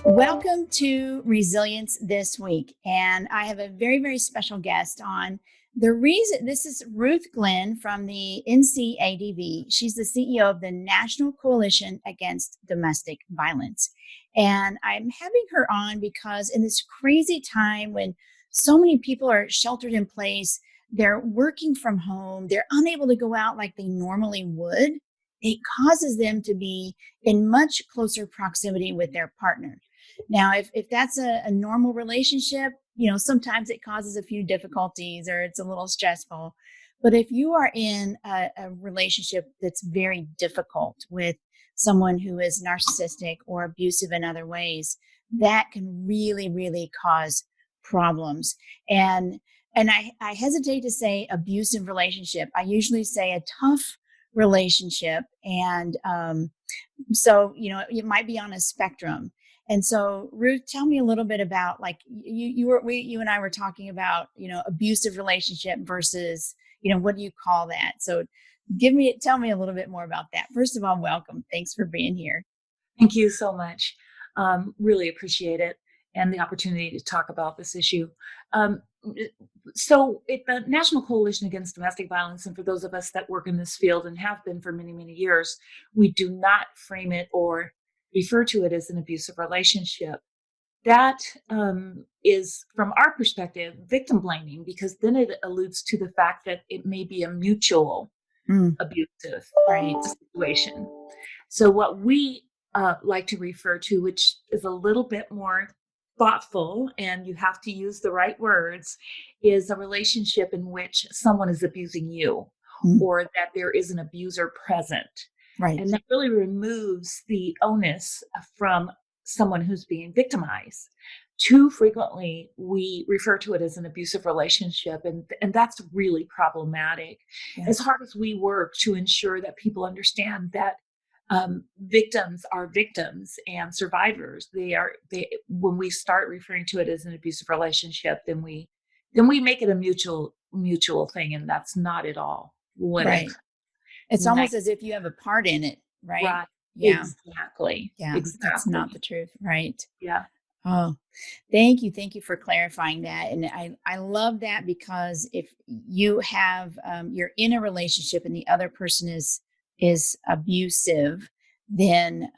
Welcome to Resilience This Week. And I have a very, very special guest on. This is Ruth Glenn from the NCADV. She's the CEO of the National Coalition Against Domestic Violence. And I'm having her on because in this crazy time when so many people are sheltered in place, they're working from home, they're unable to go out like they normally would, it causes them to be in much closer proximity with their partner. Now, if that's a normal relationship, sometimes it causes a few difficulties or it's a little stressful. But if you are in a relationship that's very difficult with someone who is narcissistic or abusive in other ways, that can really, really cause problems. And I hesitate to say abusive relationship. I usually say a tough relationship. And it might be on a spectrum. And so, Ruth, tell me a little bit about like you and I were talking about, abusive relationship versus, what do you call that? So tell me a little bit more about that. First of all, welcome. Thanks for being here. Thank you so much. Really appreciate it and the opportunity to talk about this issue. So the National Coalition Against Domestic Violence, and for those of us that work in this field and have been for many, many years, we do not frame it or refer to it as an abusive relationship. That is, from our perspective, victim blaming, because then it alludes to the fact that it may be a mutual abusive situation. So what we like to refer to, which is a little bit more thoughtful, and you have to use the right words, is a relationship in which someone is abusing you or that there is an abuser present. Right. And that really removes the onus from someone who's being victimized. Too frequently, we refer to it as an abusive relationship, and that's really problematic. Yeah. As hard as we work to ensure that people understand that victims are victims and survivors, when we start referring to it as an abusive relationship, then we make it a mutual thing, and that's not at all what right. It's almost as if you have a part in it, right? Right. Yeah. Exactly. Yeah. Exactly. That's not the truth. Right. Yeah. Oh, thank you. Thank you for clarifying that. And I love that, because if you have, you're in a relationship and the other person is abusive, then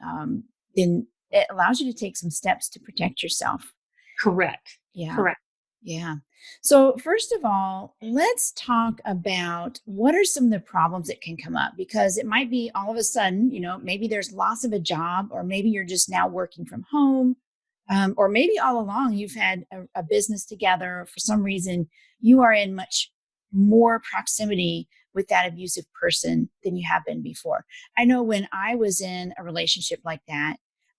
it allows you to take some steps to protect yourself. Correct. Yeah. Correct. Yeah. So first of all, let's talk about what are some of the problems that can come up, because it might be all of a sudden, maybe there's loss of a job, or maybe you're just now working from home, or maybe all along you've had a business together. For some reason, you are in much more proximity with that abusive person than you have been before. I know when I was in a relationship like that,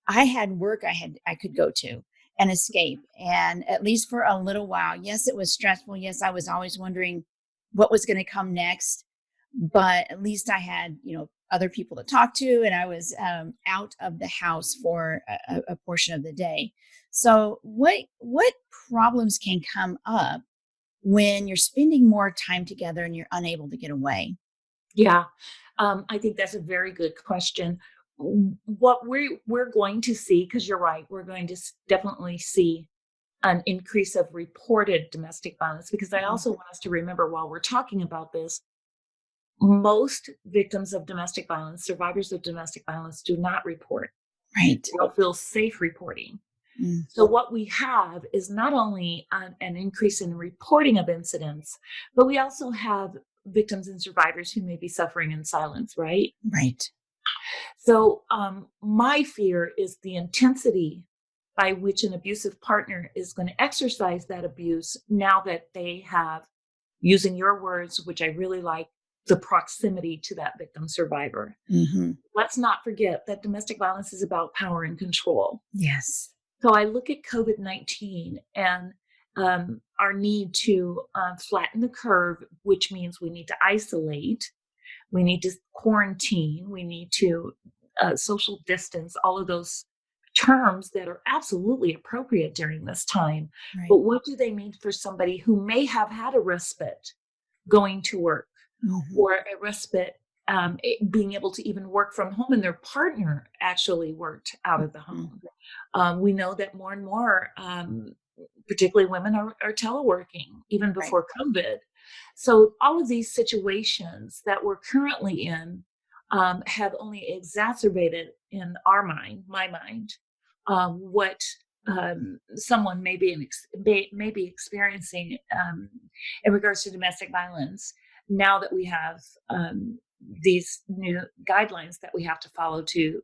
I had work I could go to and escape. And at least for a little while, yes, it was stressful. Yes, I was always wondering what was going to come next, but at least I had, other people to talk to, and I was out of the house for a portion of the day. So what problems can come up when you're spending more time together and you're unable to get away? Yeah. I think that's a very good question. What we're going to see, because you're right, we're going to definitely see an increase of reported domestic violence, because I also want us to remember, while we're talking about this, most victims of domestic violence, survivors of domestic violence, do not report. Right. They don't feel safe reporting. So what we have is not only an increase in reporting of incidents, but we also have victims and survivors who may be suffering in silence, right? Right. So my fear is the intensity by which an abusive partner is going to exercise that abuse now that they have, using your words, which I really like, the proximity to that victim survivor. Let's not forget that domestic violence is about power and control. Yes. So I look at COVID-19 and our need to flatten the curve, which means we need to isolate, we need to quarantine, we need to social distance, all of those terms that are absolutely appropriate during this time. Right. But what do they mean for somebody who may have had a respite going to work or a respite being able to even work from home, and their partner actually worked out of the Mhm. home. We know that more and more, particularly women, are teleworking even Right. before COVID. So all of these situations that we're currently in have only exacerbated in my mind, what someone may be experiencing in regards to domestic violence. Now that we have these new guidelines that we have to follow to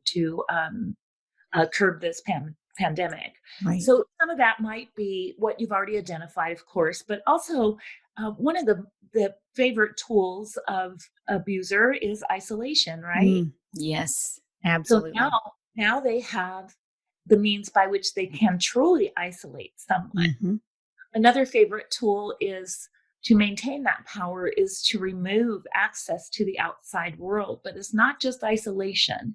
curb this pandemic. Right. So some of that might be what you've already identified, of course, but also one of the favorite tools of abuser is isolation, right? Yes, So now absolutely. now they have the means by which they can truly isolate someone. Hmm. Another favorite tool is to maintain that power is to remove access to the outside world. But it's not just isolation.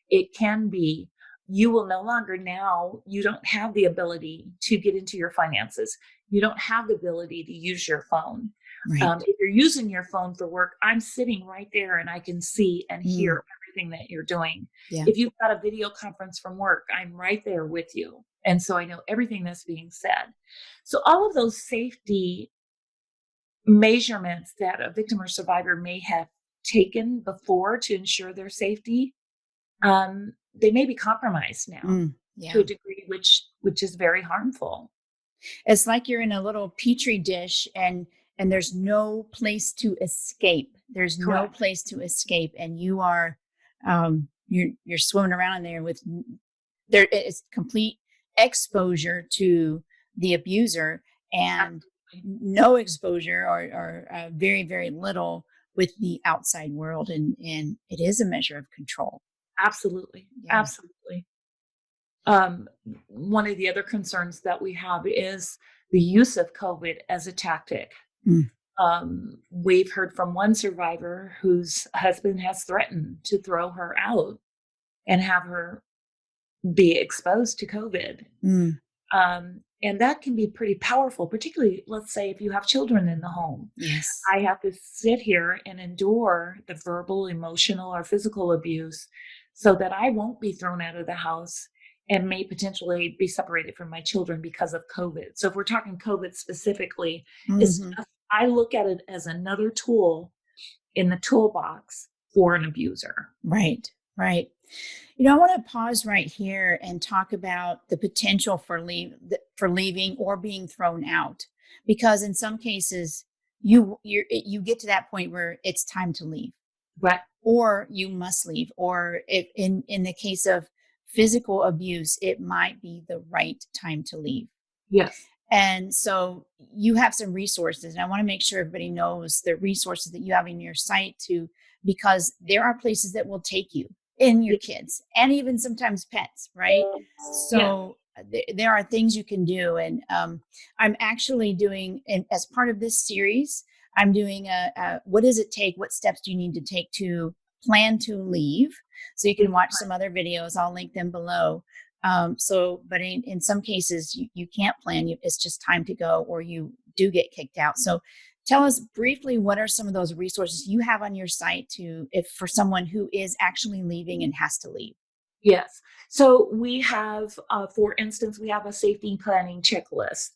It can be you will no longer now, you don't have the ability to get into your finances. You don't have the ability to use your phone. Right. If you're using your phone for work, I'm sitting right there and I can see and Mm. hear everything that you're doing. Yeah. If you've got a video conference from work, I'm right there with you. And so I know everything that's being said. So all of those safety measurements that a victim or survivor may have taken before to ensure their safety, they may be compromised now to a Yeah. degree which is very harmful. It's like you're in a little petri dish and there's no place to escape. There's no Correct. place to escape and you're swimming around in there with there is complete exposure to the abuser and Absolutely. no exposure or very very little with the outside world and it is a measure of control. Absolutely. Yeah. Absolutely. Um, One of the other concerns that we have is the use of COVID as a tactic. Mm. We've heard from one survivor whose husband has threatened to throw her out and have her be exposed to COVID. Mm. And that can be pretty powerful, particularly, let's say, if you have children in the home. Yes. I have to sit here and endure the verbal, emotional, or physical abuse so that I won't be thrown out of the house and may potentially be separated from my children because of COVID. So if we're talking COVID specifically, Hmm. I look at it as another tool in the toolbox for an abuser. Right. Right. I want to pause right here and talk about the potential for leaving or being thrown out, because in some cases you get to that point where it's time to leave, Right. or you must leave, or if in the case of physical abuse, it might be the right time to leave. Yes. And so you have some resources, and I want to make sure everybody knows the resources that you have in your site too, because there are places that will take you and your Ye- kids and even sometimes pets, right? Yes. So there are things you can do. And I'm actually doing, and as part of this series, I'm doing a what does it take? What steps do you need to take to plan to leave? So you can watch some other videos. I'll link them below. But in some cases, you can't plan. It's just time to go, or you do get kicked out. So tell us briefly, what are some of those resources you have on your site to, if for someone who is actually leaving and has to leave? Yes. So we have, for instance, we have a safety planning checklist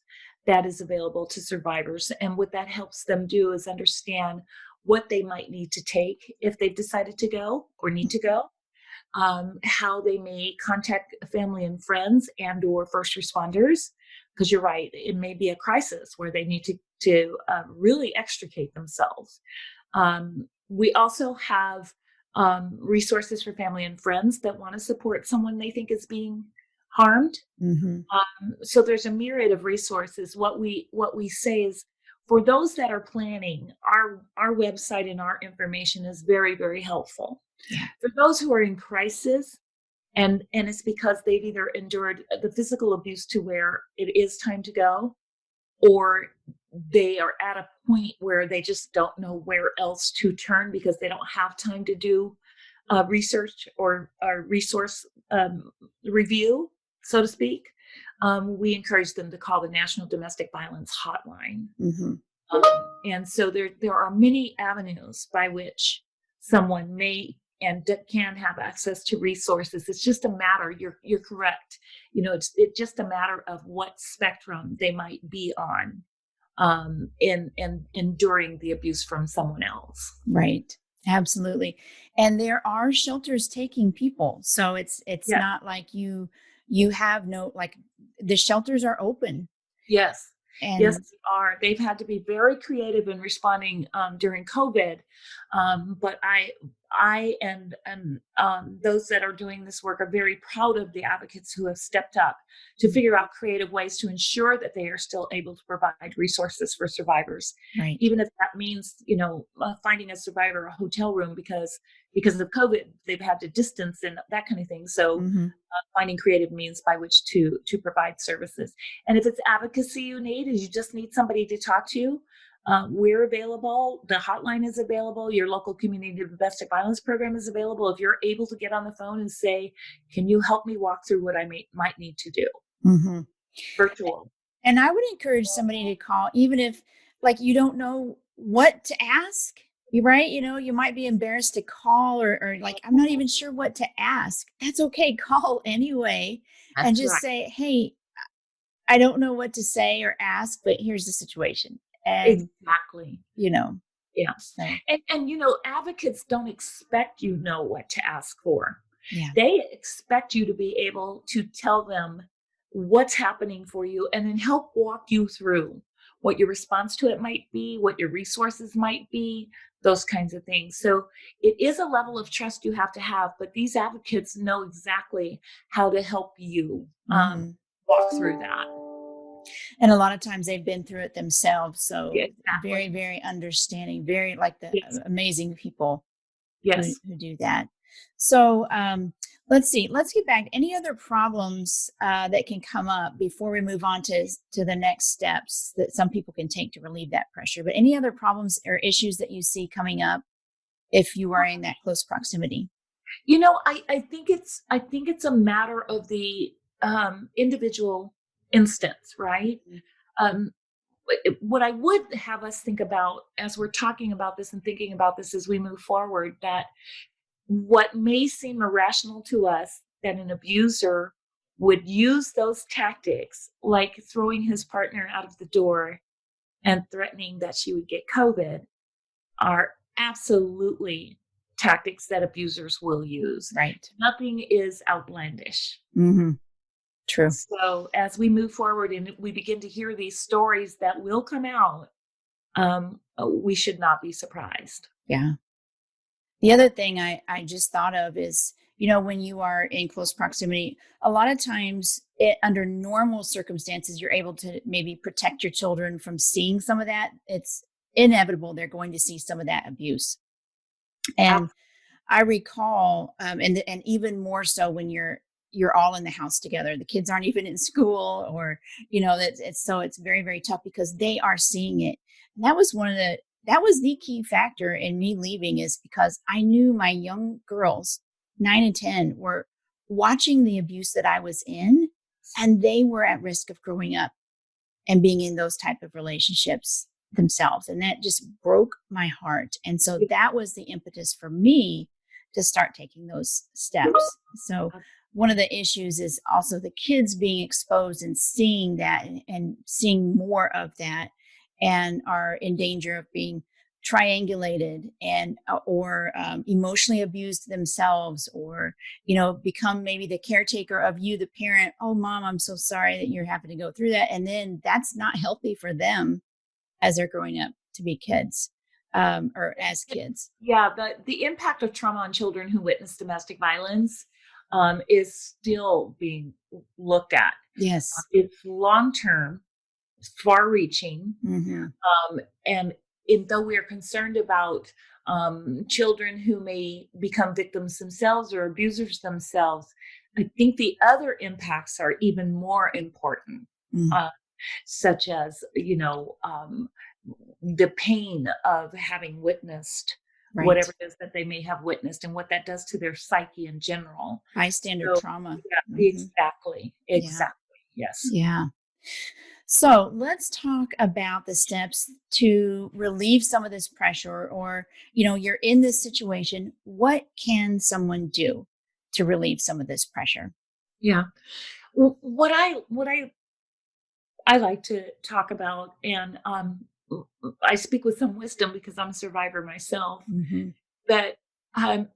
that is available to survivors. And what that helps them do is understand what they might need to take if they've decided to go or need to go, how they may contact family and friends and or first responders, because you're right, it may be a crisis where they need to really extricate themselves. We also have resources for family and friends that want to support someone they think is being harmed. Mm-hmm. So there's a myriad of resources. What we say is, for those that are planning, our website and our information is very, very helpful. Yeah. For those who are in crisis, and it's because they've either endured the physical abuse to where it is time to go, or they are at a point where they just don't know where else to turn because they don't have time to do research or resource review, so to speak. We encourage them to call the National Domestic Violence Hotline. Mm-hmm. Um, and so there are many avenues by which someone may and can have access to resources. It's just a matter, you're correct. It's just a matter of what spectrum they might be on in enduring the abuse from someone else. Right. Absolutely. And there are shelters taking people. So it's Yeah. not like you have no, like, the shelters are open. Yes. Yes, And they are. They've had to be very creative in responding during COVID. But I and those that are doing this work are very proud of the advocates who have stepped up to figure out creative ways to ensure that they are still able to provide resources for survivors, right. even if that means, finding a survivor a hotel room because of COVID, they've had to distance and that kind of thing. So Hmm. finding creative means by which to provide services. And if it's advocacy you need, is you just need somebody to talk to, we're available. The hotline is available. Your local community domestic violence program is available. If you're able to get on the phone and say, "Can you help me walk through what I might need to do?" Hmm. Virtual. And I would encourage somebody to call, even if, like, you don't know what to ask. You right? You might be embarrassed to call, or like, I'm not even sure what to ask. That's okay. Call anyway and That's just right. say, "Hey, I don't know what to say or ask, but here's the situation." And, Exactly. you know, Yeah. so And advocates don't expect know what to ask for. yeah. They expect you to be able to tell them what's happening for you and then help walk you through what your response to it might be, what your resources might be, those kinds of things. So it is a level of trust you have to have, but these advocates know exactly how to help you Hmm. walk through that. And a lot of times they've been through it themselves. Yeah, So very, exactly. very understanding, very, like, the Yes. amazing people who, Yes. who do that. So let's see. Let's get back. Any other problems that can come up before we move on to the next steps that some people can take to relieve that pressure? But any other problems or issues that you see coming up if you are in that close proximity? I think it's a matter of the individual instance, right? Mhm. Um, what I would have us think about as we're talking about this and thinking about this as we move forward, that what may seem irrational to us, that an abuser would use those tactics, like throwing his partner out of the door and threatening that she would get COVID, are absolutely tactics that abusers will use. Right. Nothing is outlandish. Hmm. True. So as we move forward and we begin to hear these stories that will come out, we should not be surprised. Yeah. The other thing I just thought of is, when you are in close proximity, a lot of times under normal circumstances, you're able to maybe protect your children from seeing some of that. It's inevitable they're going to see some of that abuse. And Ab- I recall, and even more so when you're all in the house together. The kids aren't even in school, or that it's very, very tough because they are seeing it. And that was the key factor in me leaving, is because I knew my young girls, 9 and 10, were watching the abuse that I was in, and they were at risk of growing up and being in those type of relationships themselves, and that just broke my heart. And so that was the impetus for me to start taking those steps. So one of the issues is also the kids being exposed and seeing that, and seeing more of that, and are in danger of being triangulated, and or emotionally abused themselves, or become maybe the caretaker of you, the parent. "Oh, mom, I'm so sorry that you're having to go through that." And then that's not healthy for them as they're growing up to be kids, or as kids. Yeah, the impact of trauma on children who witness domestic violence is still being looked at. Yes. It's long term, far reaching, Hmm. and though we are concerned about children who may become victims themselves or abusers themselves, I think the other impacts are even more important, Mm. uh, such as the pain of having witnessed Right. whatever it is that they may have witnessed and what that does to their psyche in general. Bystander So, trauma. yeah, Hmm. exactly, Yeah. exactly, yes. Yeah. So let's talk about the steps to relieve some of this pressure, or, you're in this situation. What can someone do to relieve some of this pressure? Yeah. What I like to talk about, and I speak with some wisdom because I'm a survivor myself. Hmm. But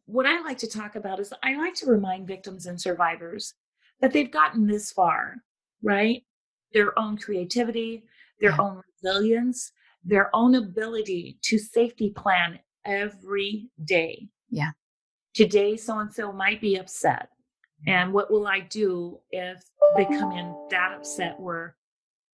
what I like to talk about is I like to remind victims and survivors that they've gotten this far, right? Their own creativity, their Yeah. own resilience, their own ability to safety plan every day. Yeah. Today, so and so might be upset. And what will I do if they come in that upset?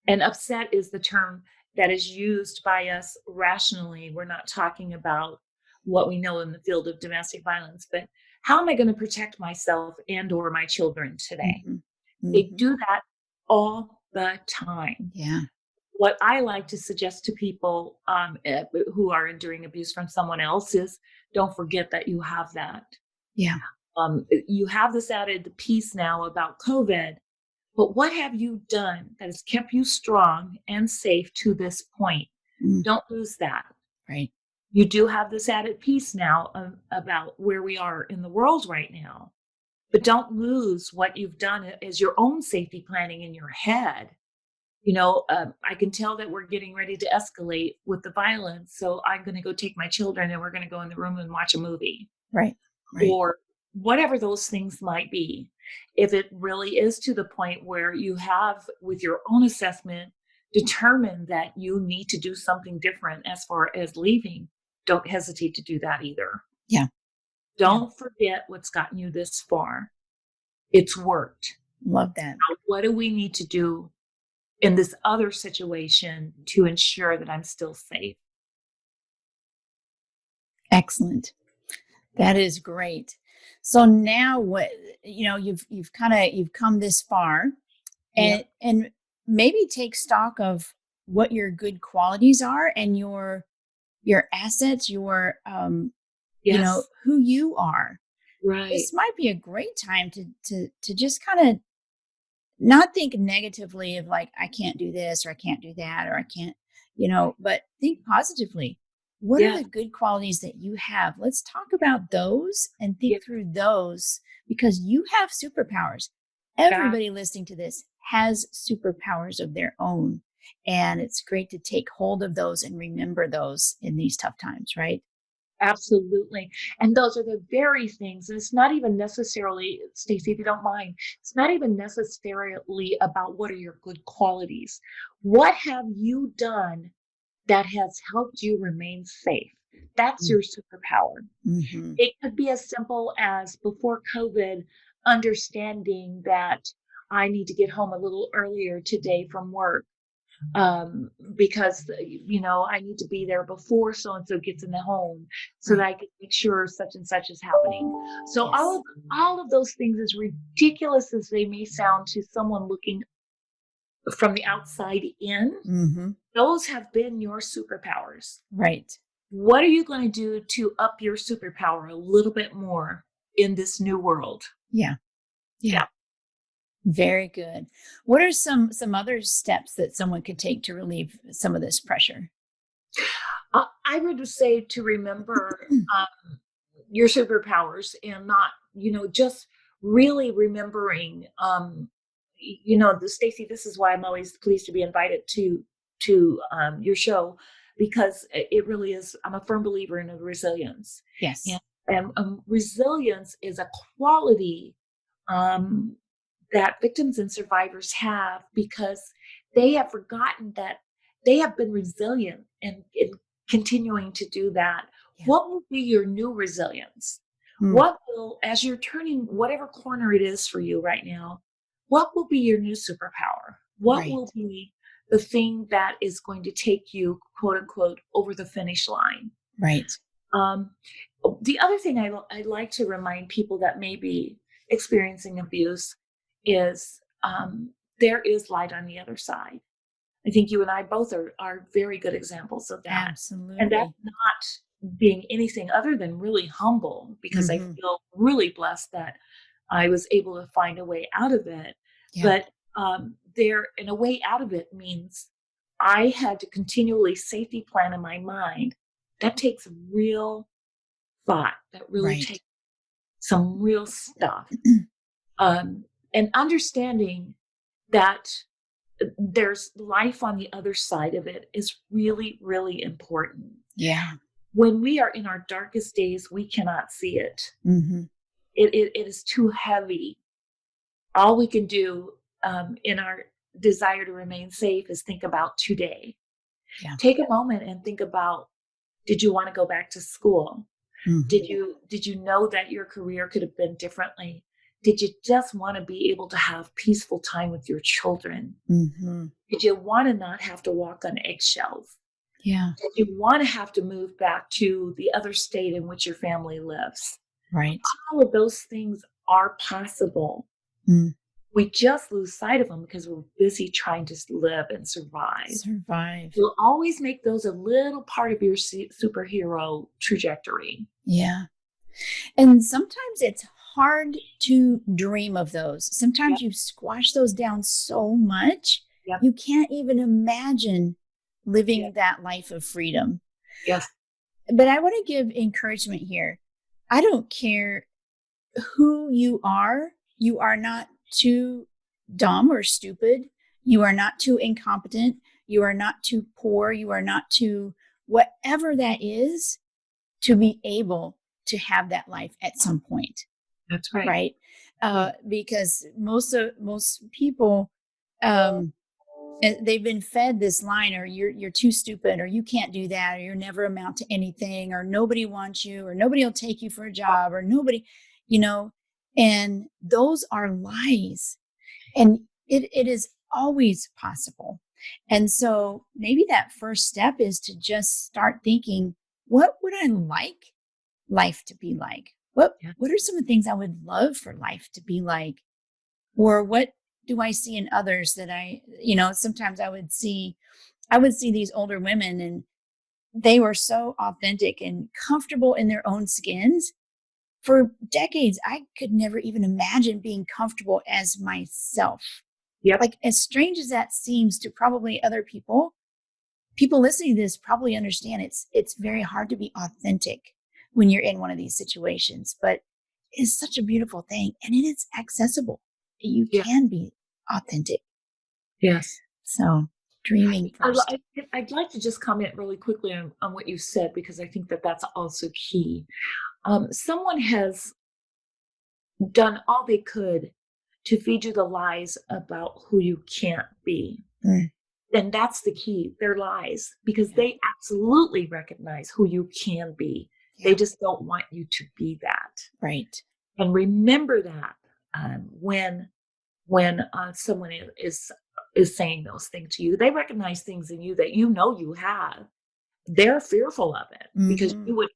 And upset is the term that is used by us rationally. We're not talking about what we know in the field of domestic violence, but how am I going to protect myself and or my children today? Hmm. They Hmm. do that all the time. Yeah. What I like to suggest to people who are enduring abuse from someone else is don't forget that you have that. Yeah. You have this added piece now about COVID, but what have you done that has kept you strong and safe to this point? Mm. Don't lose that. Right. You do have this added piece now about where we are in the world right now, but don't lose what you've done as your own safety planning in your head. I can tell that we're getting ready to escalate with the violence. So I'm going to go take my children and we're going to go in the room and watch a movie Right. Right. or whatever those things might be. If it really is to the point where you have, with your own assessment, determined that you need to do something different as far as leaving, don't hesitate to do that either. Yeah. Yeah. Don't forget what's gotten you this far. It's worked. Love that. Now, what do we need to do in this other situation to ensure that I'm still safe? Excellent. That is great. So now what, you've come this far, and Yep. maybe take stock of what your good qualities are, and your assets, your Yes. who you are. Right. This might be a great time to just kind of not think negatively of, like, I can't do this, or I can't do that, or I can't, but think positively. What are Yeah. the good qualities that you have? Let's talk about those and Yeah. think through those, because you have superpowers. That Everybody listening to this has superpowers of their own. And it's great to take hold of those and remember those in these tough times, right? Absolutely. And those are the very things. And it's not even necessarily, Stacy, if you don't mind, it's not even necessarily about what are your good qualities. What have you done that has helped you remain safe? That's your superpower. Mm-hmm. It could be as simple as before COVID, understanding that I need to get home a little earlier today from work because I need to be there before so and so gets in the home so that Right. I can make sure such and such is happening. So Yes. all of those things, as ridiculous as they may sound to someone looking from the outside in, Mm-hmm. those have been your superpowers. Right. What are you going to do to up your superpower a little bit more in this new world? Yeah. Yeah. Yeah. Very good. What are some other steps that someone could take to relieve some of this pressure? I would say to remember your superpowers and not, just really remembering, the Stacy, this is why I'm always pleased to be invited to your show, because it really is, I'm a firm believer in resilience. Yes. And resilience is a quality um, that victims and survivors have because they have forgotten that they have been resilient and continuing to do that. Yeah. What will be your new resilience? Mm. What will, as you're turning whatever corner it is for you right now, what will be your new superpower? What Right. will be the thing that is going to take you, quote unquote, over the finish line? Right. Um, the other thing I like to remind people that may be experiencing abuse is there is light on the other side. I think you and I both are very good examples of that. And that's Absolutely. not being anything other than really humble because I Hmm. feel really blessed that I was able to find a way out of it. Yeah. But and a way out of it means I had to continually safety plan in my mind. That takes real thought. That really Right. takes some real stuff. Um, and understanding that there's life on the other side of it is really, really important. Yeah. When we are in our darkest days, we cannot see it. Mm-hmm. It is too heavy. All we can do in our desire to remain safe is think about today. Yeah. Take a moment and think about, did you want to go back to school? Mm-hmm. Did you know that your career could have been differently? Did you just want to be able to have peaceful time with your children? Mm-hmm. Did you want to not have to walk on eggshells? Yeah. Did you want to have to move back to the other state in which your family lives? Right. All of those things are possible. Mm. We just lose sight of them because we're busy trying to live and survive. Survive. You'll always make those a little part of your superhero trajectory. Yeah. And sometimes it's hard to dream of those. Sometimes Yep. you squash those down so much, Yep. you can't even imagine living Yep. that life of freedom. Yes. But I want to give encouragement here. I don't care who you are not too dumb or stupid. You are not too incompetent. You are not too poor. You are not too whatever that is to be able to have that life at some point. That's right. Right. Because most people, they've been fed this line, or you're too stupid, or you can't do that, or you'll never amount to anything, or nobody wants you, or nobody will take you for a job, or nobody, you know, and those are lies. And it is always possible. And so maybe that first step is to just start thinking, what would I like life to be like? Yeah. What are some of the things I would love for life to be like? Or what do I see in others that sometimes I would see these older women, and they were so authentic and comfortable in their own skins. For decades, I could never even imagine being comfortable as myself. Yep. Like, as strange as that seems to probably other people, people listening to this probably understand it's very hard to be authentic when you're in one of these situations, but it's such a beautiful thing, and it is accessible. You Yeah. can be authentic. Yes. So dreaming first. I'd like to just comment really quickly on what you said, because I think that that's also key. Someone has done all they could to feed you the lies about who you can't be. Mm. And that's the key. They're lies, because Yeah. they absolutely recognize who you can be. Yeah. They just don't want you to be that. Right. And remember that when someone is saying those things to you, they recognize things in you that you have. They're fearful of it, because Mm-hmm. you would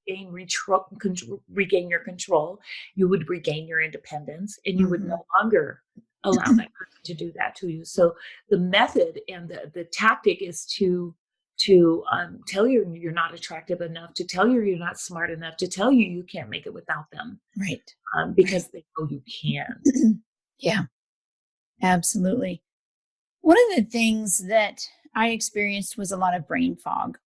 regain your control, you would regain your independence, and you would Mm-hmm. no longer allow that person to do that to you. So the method and the tactic is to tell you you're not attractive enough, to tell you you're not smart enough, to tell you you can't make it without them, Right. because they know you can. Yeah, absolutely. One of the things that I experienced was a lot of brain fog.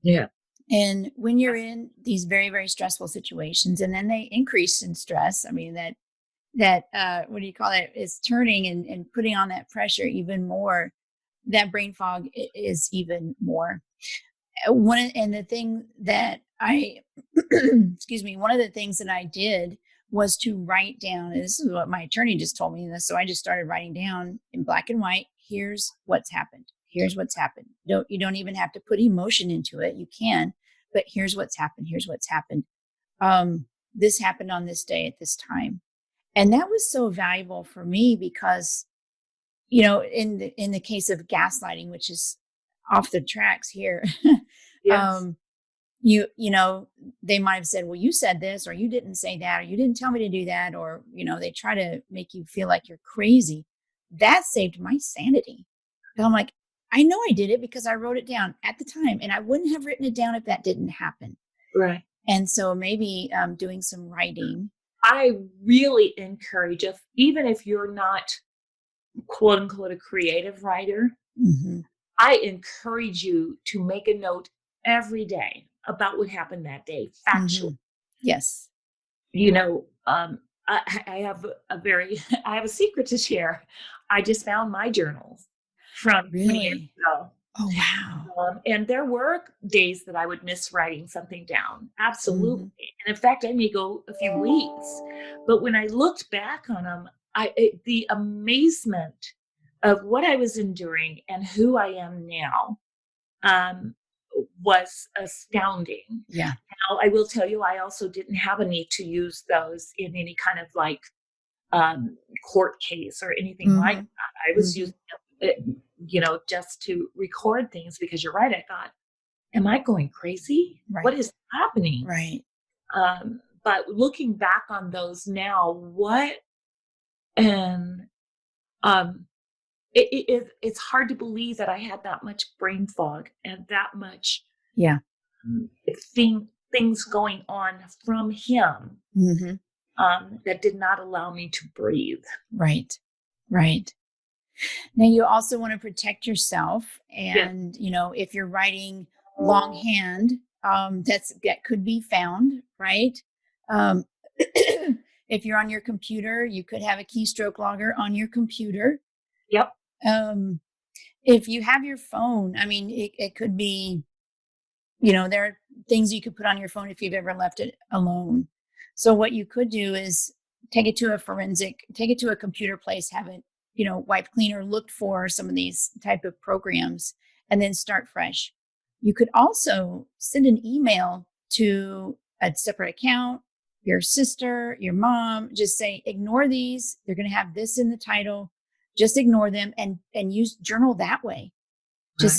Yeah. And when you're in these very, very stressful situations, and then they increase in stress, I mean, what do you call it, is turning and putting on that pressure even more, that brain fog is even more. And the thing that excuse me, one of the things that I did was to write down, and this is what my attorney just told me. So I just started writing down in black and white, here's what's happened. Here's what's happened. You don't even have to put emotion into it. You can, but here's what's happened. Here's what's happened. This happened on this day at this time. And that was so valuable for me because, in the case of gaslighting, which is off the tracks here, Yes. they might have said, well, you said this, or you didn't say that, or you didn't tell me to do that, or, they try to make you feel like you're crazy. That saved my sanity. And I'm like, I know I did it because I wrote it down at the time, and I wouldn't have written it down if that didn't happen. Right. And so maybe doing some writing. I really encourage, even if you're not quote unquote a creative writer, Hmm. I encourage you to make a note every day about what happened that day, factual. Hmm. Yes. You know, I have a very, I have a secret to share. I just found my journals from 20 years Really? ago. Oh, wow. And there were days that I would miss writing something down. Absolutely. Hmm. And in fact, I may go a few weeks. But when I looked back on them, the amazement of what I was enduring and who I am now um, was astounding. Yeah. Now, I will tell you, I also didn't have a need to use those in any kind of like court case or anything like Hmm. that. I was Hmm. using it, just to record things because you're right. I thought, am I going crazy? What Right. is happening? Right. But looking back on those now, what and um, it's hard to believe that I had that much brain fog and that much Yeah. um, things going on from him Hmm. that did not allow me to breathe. Right. Right. Now, you also want to protect yourself. Yes. And, if you're writing longhand, that could be found, right? Um, if you're on your computer, you could have a keystroke logger on your computer. Yep. Um, if you have your phone, I mean, it could be, there are things you could put on your phone if you've ever left it alone. So what you could do is take it to a computer place, have it, wiped clean or looked for some of these type of programs, and then start fresh. You could also send an email to a separate account, your sister, your mom, just say, ignore these. They're going to have this in the title. Just ignore them and use journal that way. Right.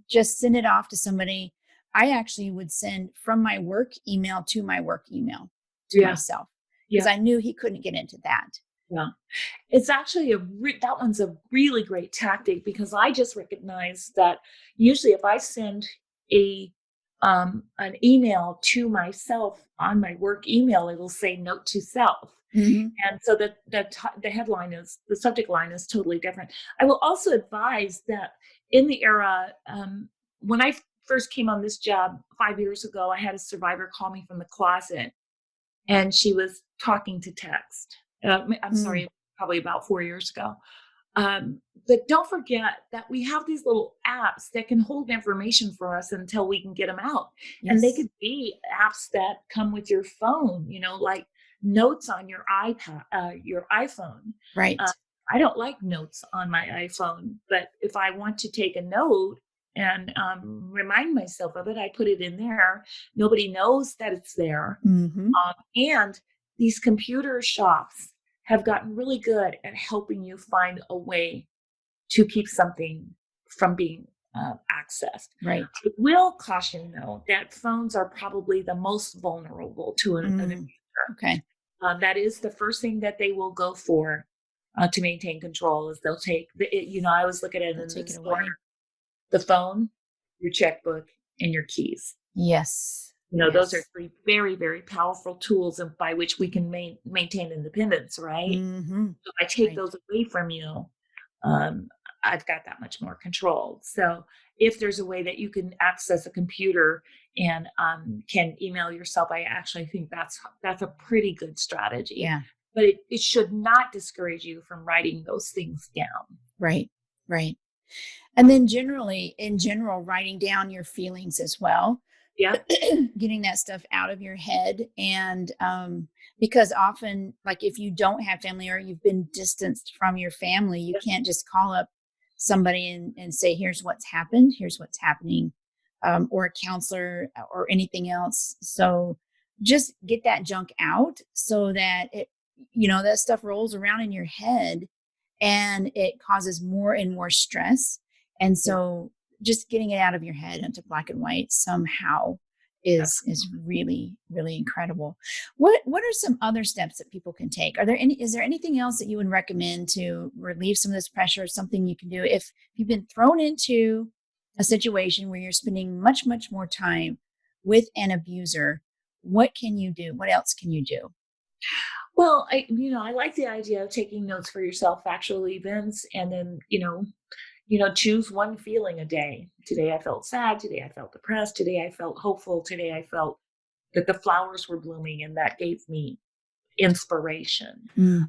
Just send it off to somebody. I actually would send from my work email to my work email to Yeah. myself because Yeah. I knew he couldn't get into that. Yeah. It's actually that one's a really great tactic because I just recognize that usually if I send a an email to myself on my work email, it'll say note to self. Hmm. And so the headline is the subject line is totally different. I will also advise that in the era when I first came on this job 5 years ago, I had a survivor call me from the closet, and she was talking to text. I'm Mm. sorry, probably about 4 years ago. But don't forget that we have these little apps that can hold information for us until we can get them out. And they Yes. could be apps that come with your phone, like notes on your iPad, your iPhone. Uh, Right. I don't like notes on my iPhone, but if I want to take a note and remind myself of it, I put it in there. Nobody knows that it's there. Hmm. And these computer shops have gotten really good at helping you find a way to keep something from being accessed. Right. I will caution, though, that phones are probably the most vulnerable to an Mm. abuser. Okay. That is the first thing that they will go for to maintain control. Is they'll take I always look at it They'll in take it this order: away. the phone, your checkbook, and your keys. Yes. Those are Yes. three very, very powerful tools by which we can maintain independence, right? Hmm. So if I take Right. those away from you, um, I've got that much more control. So if there's a way that you can access a computer and can email yourself, I actually think that's a pretty good strategy. Yeah. But it should not discourage you from writing those things down. Right. Right. And then in general, writing down your feelings as well, Yep. getting that stuff out of your head. And because often, like if you don't have family or you've been distanced from your family, you Yep. can't just call up somebody and say, here's what's happened, here's what's happening, or a counselor or anything else. So just get that junk out so that that stuff rolls around in your head and it causes more and more stress. And Yep. so just getting it out of your head into black and white somehow is really, really incredible. What are some other steps that people can take? Is there anything else that you would recommend to relieve some of this pressure, something you can do if you've been thrown into a situation where you're spending much, much more time with an abuser? What can you do? What else can you do? Well, I like the idea of taking notes for yourself, factual events, and then, choose one feeling a day. Today I felt sad. Today I felt depressed. Today I felt hopeful. Today I felt that the flowers were blooming, and that gave me inspiration. Mm,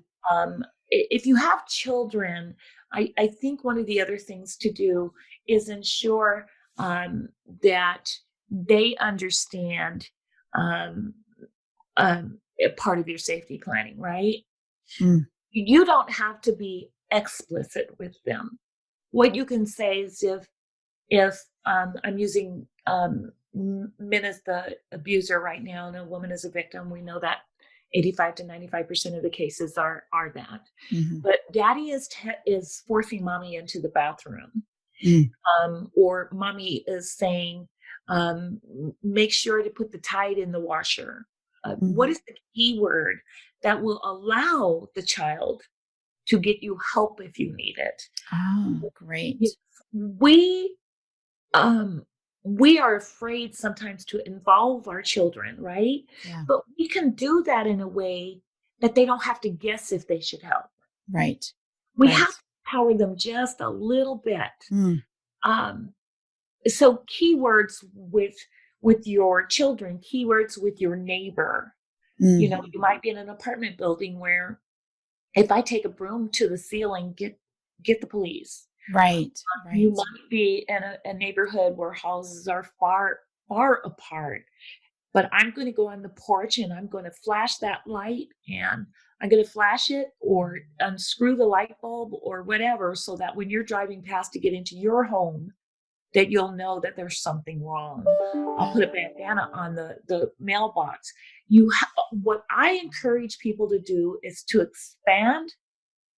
If you have children, I think one of the other things to do is ensure that they understand um, a part of your safety planning, right? mm, You don't have to be explicit with them. What you can say is if I'm using men as the abuser right now and a woman as a victim, we know that 85 to 95% of the cases are that. mhm, But daddy is forcing mommy into the bathroom, mm, or mommy is saying, make sure to put the tide in the washer. What mhm. is the key word that will allow the child to get you help if you need it? Oh, Yes. great. We um we are afraid sometimes to involve our children, right? Yeah, But we can do that in a way that they don't have to guess if they should help. right, We right. have to empower them just a little bit. Mm, Um, so keywords with your children, keywords with your neighbor. mhm. You might be in an apartment building where if I take a broom to the ceiling, get the police. Right, You right. might be in a neighborhood where houses are far apart, but I'm going to go on the porch and I'm going to flash that light, and I'm going to flash it or unscrew the light bulb or whatever, so that when you're driving past to get into your home, that you'll know that there's something wrong. I'll put a bandana on the mailbox. What I encourage people to do is to expand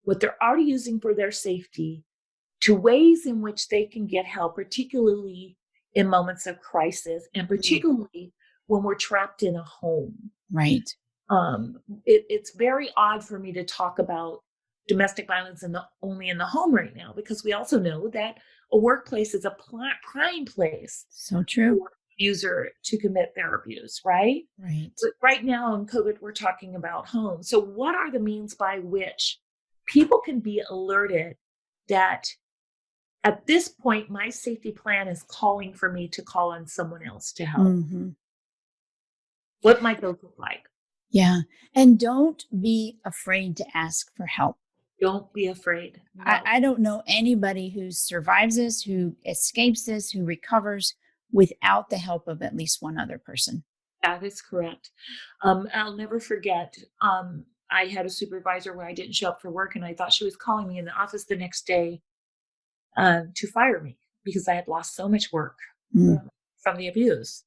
what they're already using for their safety to ways in which they can get help, particularly in moments of crisis, and Mm, particularly when we're trapped in a home. right. It's very odd for me to talk about domestic violence only in the home right now, because we also know that a workplace is a prime place So true. for user to commit their abuse, right? Right. But right now in COVID, we're talking about home. So, what are the means by which people can be alerted that at this point, my safety plan is calling for me to call on someone else to help? Mhm. What might those look like? Yeah. And don't be afraid to ask for help. Don't be afraid. No, I don't know anybody who survives this, who escapes this, who recovers without the help of at least one other person. that is correct. I'll never forget. I had a supervisor where I didn't show up for work, and I thought she was calling me in the office the next day to fire me because I had lost so much work Mm, um, from the abuse.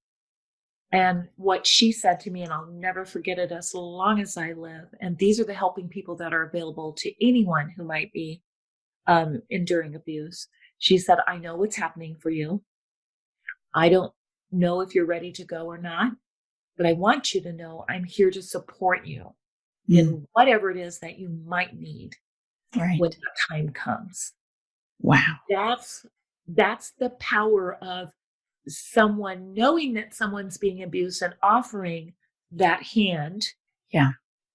And what she said to me, and I'll never forget it as long as I live. And these are the helping people that are available to anyone who might be enduring abuse. She said, I know what's happening for you. I don't know if you're ready to go or not, but I want you to know I'm here to support you mm, in whatever it is that you might need when right. the time comes. Wow. That's that's the power of someone knowing that someone's being abused and offering that hand, Yeah.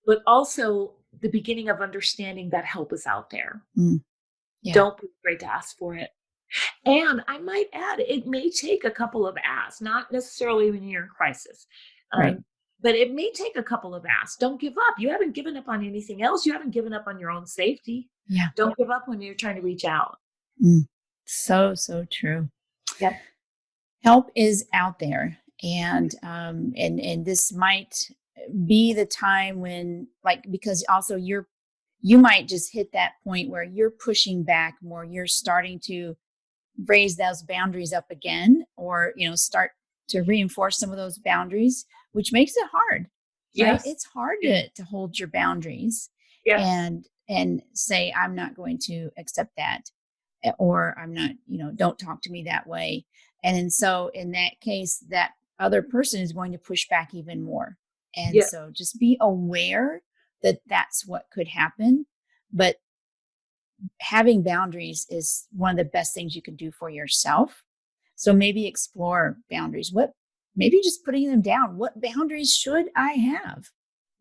but also the beginning of understanding that help is out there. Mm, yeah. Don't be afraid to ask for it. And I might add, it may take a couple of asks, not necessarily when you're in crisis, Right. um, but it may take a couple of asks. Don't give up. You haven't given up on anything else. You haven't given up on your own safety. Yeah. Don't give up when you're trying to reach out. Mm. So, so true. Yep. Help is out there. And this might be the time when, like, because also you might just hit that point where you're pushing back more, you're starting to raise those boundaries up again, or start to reinforce some of those boundaries, which makes it hard, right? Yes. It's hard Yes. to hold your boundaries Yes. and say, I'm not going to accept that, or I'm not, don't talk to me that way. And so in that case, that other person is going to push back even more. And Yes. so just be aware that that's what could happen. But having boundaries is one of the best things you can do for yourself. So maybe explore boundaries. Maybe just putting them down. What boundaries should I have?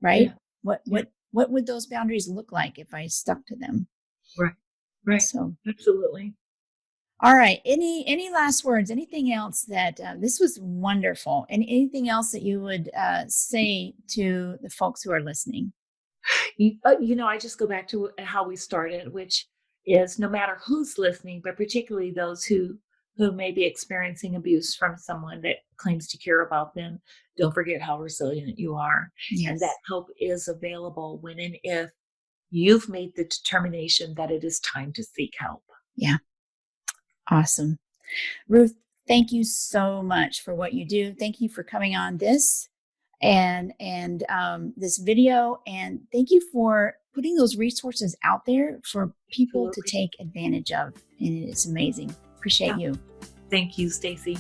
Yeah. Right. What Yeah. what would those boundaries look like if I stuck to them? Right. Right. So, Absolutely. all right. Any last words? Anything else that this was wonderful? And anything else that you would say to the folks who are listening? I just go back to how we started, which is no matter who's listening, but particularly those who may be experiencing abuse from someone that claims to care about them, don't forget how resilient you are, and that Yes. help is available when and if you've made the determination that it is time to seek help. Yeah. Awesome. Ruth, thank you so much for what you do. Thank you for coming on this and this video, and thank you for putting those resources out there for people to Absolutely. take advantage of. And it's amazing. Appreciate Yeah. you. Thank you, Stacy.